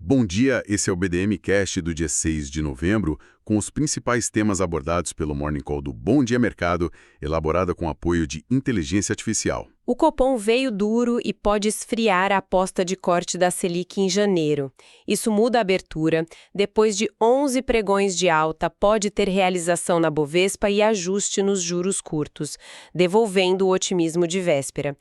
Bom dia, esse é o BDM Cast do dia 6 de novembro, com os principais temas abordados pelo Morning Call do Bom Dia Mercado, elaborada com apoio de inteligência artificial. O Copom veio duro e pode esfriar a aposta de corte da Selic em janeiro. Isso muda a abertura. Depois de 11 pregões de alta, pode ter realização na Bovespa e ajuste nos juros curtos, devolvendo o otimismo de véspera.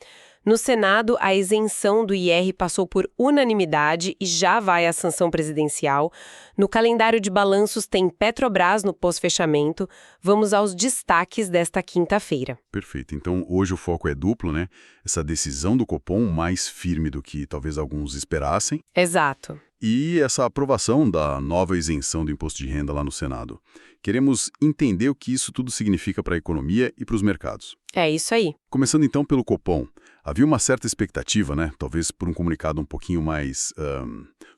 No Senado, a isenção do IR passou por unanimidade e já vai à sanção presidencial. No calendário de balanços tem Petrobras no pós-fechamento. Vamos aos destaques desta quinta-feira. Perfeito. Então, hoje o foco é duplo, né? Essa decisão do Copom mais firme do que talvez alguns esperassem. Exato. E essa aprovação da nova isenção do imposto de renda lá no Senado. Queremos entender o que isso tudo significa para a economia e para os mercados. É isso aí. Começando então pelo Copom. Havia uma certa expectativa, né? Talvez por um comunicado um pouquinho mais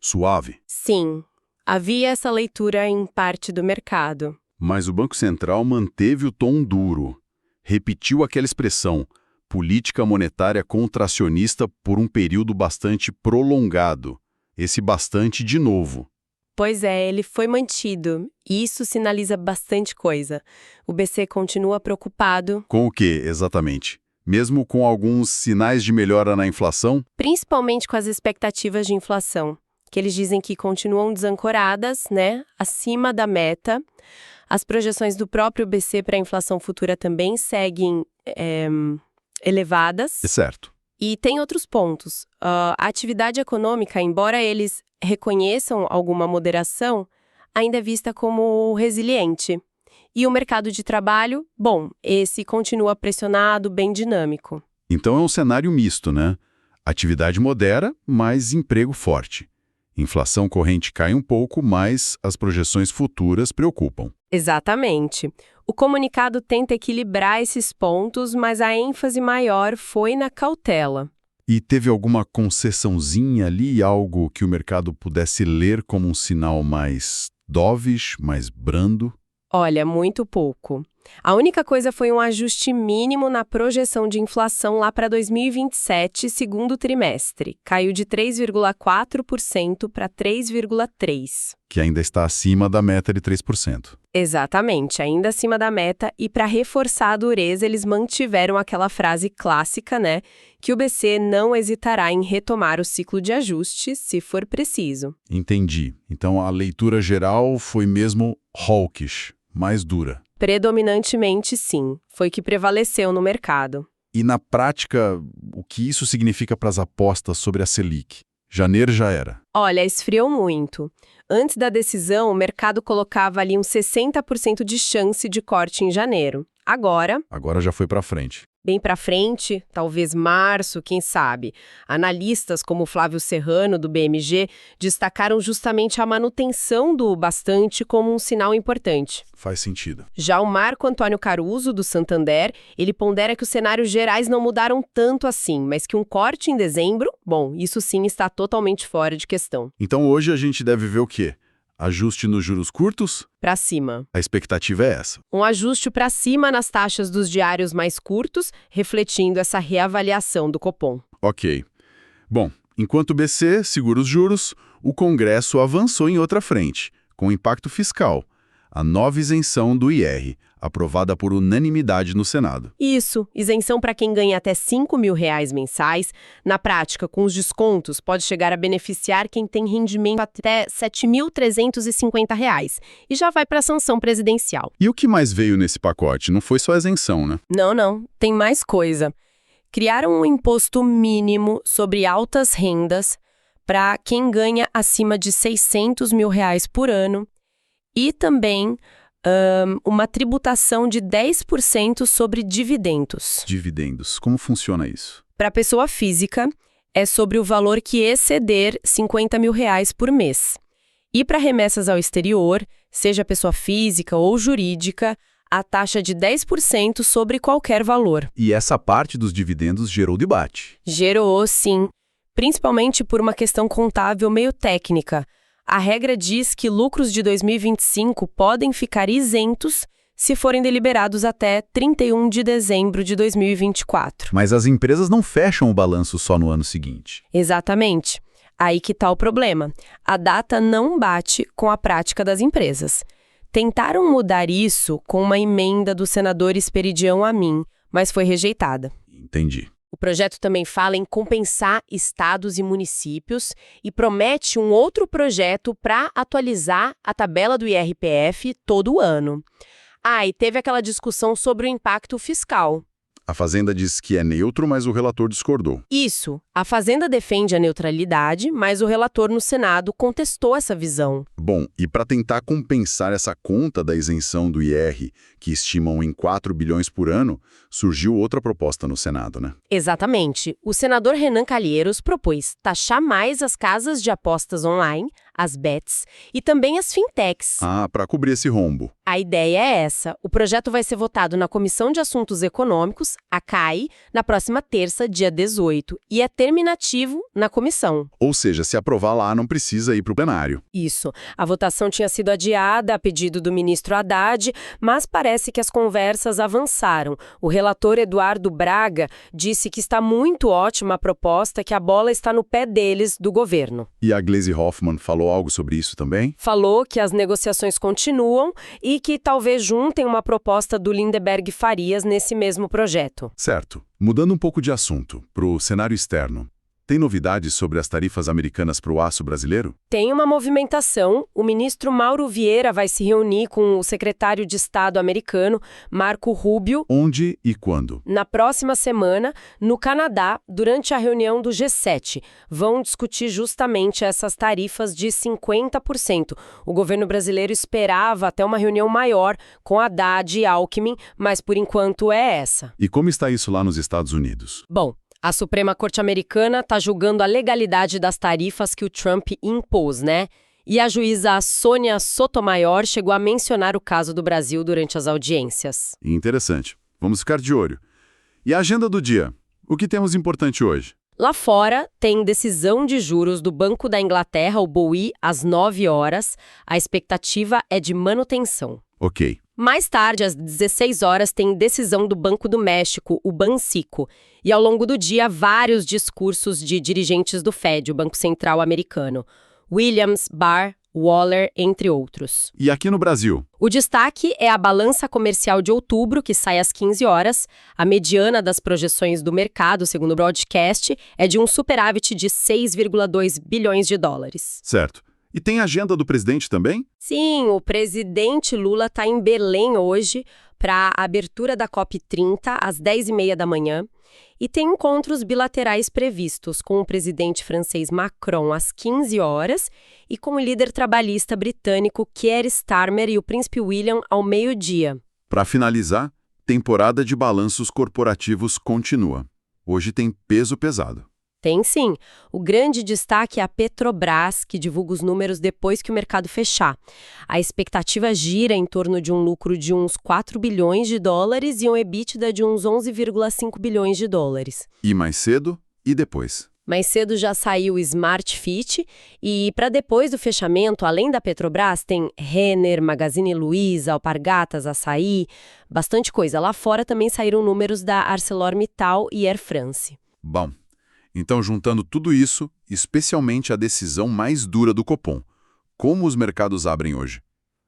suave. Sim, havia essa leitura em parte do mercado. Mas o Banco Central manteve o tom duro. Repetiu aquela expressão, política monetária contracionista por um período bastante prolongado. Esse bastante de novo. Pois é, ele foi mantido, e isso sinaliza bastante coisa. O BC continua preocupado. Com o quê, exatamente? Mesmo com alguns sinais de melhora na inflação? Principalmente com as expectativas de inflação, que eles dizem que continuam desancoradas, né, acima da meta. As projeções do próprio BC para a inflação futura também seguem elevadas. É certo. E tem outros pontos. A atividade econômica, embora eles reconheçam alguma moderação, ainda é vista como resiliente. E o mercado de trabalho, bom, esse continua pressionado, bem dinâmico. Então é um cenário misto, né? Atividade modera, mas emprego forte. Inflação corrente cai um pouco, mas as projeções futuras preocupam. Exatamente. O comunicado tenta equilibrar esses pontos, mas a ênfase maior foi na cautela. E teve alguma concessãozinha ali, algo que o mercado pudesse ler como um sinal mais dovish, mais brando? Olha, muito pouco. A única coisa foi um ajuste mínimo na projeção de inflação lá para 2027, segundo trimestre. Caiu de 3,4% para 3,3%. Que ainda está acima da meta de 3%. Exatamente, ainda acima da meta, e para reforçar a dureza, eles mantiveram aquela frase clássica, né? Que o BC não hesitará em retomar o ciclo de ajuste, se for preciso. Entendi. Então a leitura geral foi mesmo hawkish, mais dura. Predominantemente, sim. Foi que prevaleceu no mercado. E na prática, o que isso significa para as apostas sobre a Selic? Janeiro já era. Olha, esfriou muito. Antes da decisão, o mercado colocava ali uns 60% de chance de corte em janeiro. Agora já foi para frente. Bem para frente, talvez março, quem sabe. Analistas como Flávio Serrano, do BMG, destacaram justamente a manutenção do bastante como um sinal importante. Faz sentido. Já o Marco Antônio Caruso, do Santander, ele pondera que os cenários gerais não mudaram tanto assim, mas que um corte em dezembro, bom, isso sim está totalmente fora de questão. Então hoje a gente deve ver o quê? Ajuste nos juros curtos? Para cima. A expectativa é essa. Um ajuste para cima nas taxas dos diários mais curtos, refletindo essa reavaliação do Copom. Ok. Bom, enquanto o BC segura os juros, o Congresso avançou em outra frente, com impacto fiscal. A nova isenção do IR, aprovada por unanimidade no Senado. Isso, isenção para quem ganha até R$5.000 mensais. Na prática, com os descontos, pode chegar a beneficiar quem tem rendimento até R$7.350 e já vai para a sanção presidencial. E o que mais veio nesse pacote? Não foi só a isenção, né? Não, tem mais coisa. Criaram um imposto mínimo sobre altas rendas para quem ganha acima de R$600.000 por ano e também uma tributação de 10% sobre dividendos. Dividendos. Como funciona isso? Para a pessoa física, é sobre o valor que exceder R$50.000 por mês. E para remessas ao exterior, seja pessoa física ou jurídica, a taxa de 10% sobre qualquer valor. E essa parte dos dividendos gerou debate. Gerou, sim, principalmente por uma questão contábil meio técnica. A regra diz que lucros de 2025 podem ficar isentos se forem deliberados até 31 de dezembro de 2024. Mas as empresas não fecham o balanço só no ano seguinte. Exatamente. Aí que tá o problema. A data não bate com a prática das empresas. Tentaram mudar isso com uma emenda do senador Esperidião Amin, mas foi rejeitada. Entendi. O projeto também fala em compensar estados e municípios e promete um outro projeto para atualizar a tabela do IRPF todo ano. E teve aquela discussão sobre o impacto fiscal. A Fazenda diz que é neutro, mas o relator discordou. Isso. A Fazenda defende a neutralidade, mas o relator no Senado contestou essa visão. Bom, e para tentar compensar essa conta da isenção do IR, que estimam em 4 bilhões por ano, surgiu outra proposta no Senado, né? Exatamente. O senador Renan Calheiros propôs taxar mais as casas de apostas online, as bets, e também as fintechs. Para cobrir esse rombo. A ideia é essa. O projeto vai ser votado na Comissão de Assuntos Econômicos, a CAE, na próxima terça, dia 18, e é terminativo na comissão. Ou seja, se aprovar lá, não precisa ir para o plenário. Isso. A votação tinha sido adiada a pedido do ministro Haddad, mas parece que as conversas avançaram. O relator Eduardo Braga disse que está muito ótima a proposta, que a bola está no pé deles, do governo. E a Gleisi Hoffmann falou algo sobre isso também? Falou que as negociações continuam e que talvez juntem uma proposta do Lindeberg Farias nesse mesmo projeto. Certo. Mudando um pouco de assunto, para o cenário externo. Tem novidades sobre as tarifas americanas para o aço brasileiro? Tem uma movimentação. O ministro Mauro Vieira vai se reunir com o secretário de Estado americano, Marco Rubio. Onde e quando? Na próxima semana, no Canadá, durante a reunião do G7. Vão discutir justamente essas tarifas de 50%. O governo brasileiro esperava até uma reunião maior com Haddad e Alckmin, mas por enquanto é essa. E como está isso lá nos Estados Unidos? Bom, a Suprema Corte Americana está julgando a legalidade das tarifas que o Trump impôs, né? E a juíza Sônia Sotomayor chegou a mencionar o caso do Brasil durante as audiências. Interessante. Vamos ficar de olho. E a agenda do dia? O que temos importante hoje? Lá fora, tem decisão de juros do Banco da Inglaterra, o BOE, às 9 horas. A expectativa é de manutenção. Ok. Mais tarde, às 16 horas, tem decisão do Banco do México, o Banxico. E ao longo do dia, vários discursos de dirigentes do Fed, o Banco Central americano. Williams, Barr, Waller, entre outros. E aqui no Brasil? O destaque é a balança comercial de outubro, que sai às 15 horas. A mediana das projeções do mercado, segundo o broadcast, é de um superávit de 6,2 bilhões de dólares. Certo. E tem agenda do presidente também? Sim, o presidente Lula está em Belém hoje para a abertura da COP30 às 10h30 da manhã. E tem encontros bilaterais previstos com o presidente francês Macron às 15 horas e com o líder trabalhista britânico Keir Starmer e o príncipe William ao meio-dia. Para finalizar, temporada de balanços corporativos continua. Hoje tem peso pesado. Tem sim. O grande destaque é a Petrobras, que divulga os números depois que o mercado fechar. A expectativa gira em torno de um lucro de uns 4 bilhões de dólares e um EBITDA de uns 11,5 bilhões de dólares. E mais cedo e depois? Mais cedo já saiu o Smart Fit e para depois do fechamento, além da Petrobras, tem Renner, Magazine Luiza, Alpargatas, Açaí, bastante coisa. Lá fora também saíram números da ArcelorMittal e Air France. Bom. Então, juntando tudo isso, especialmente a decisão mais dura do Copom, como os mercados abrem hoje?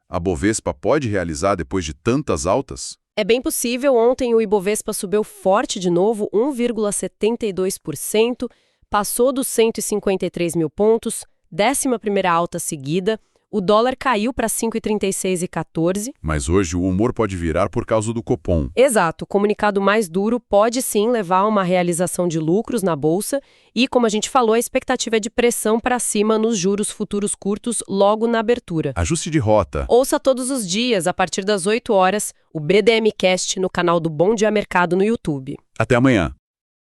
A Bovespa pode realizar depois de tantas altas? É bem possível. Ontem o Ibovespa subiu forte de novo, 1,72%, passou dos 153 mil pontos, 11ª alta seguida. O dólar caiu para 5,3614. Mas hoje o humor pode virar por causa do Copom. Exato. O comunicado mais duro pode sim levar a uma realização de lucros na Bolsa e, como a gente falou, a expectativa é de pressão para cima nos juros futuros curtos logo na abertura. Ajuste de rota. Ouça todos os dias, a partir das 8 horas, o BDMcast no canal do Bom Dia Mercado no YouTube. Até amanhã.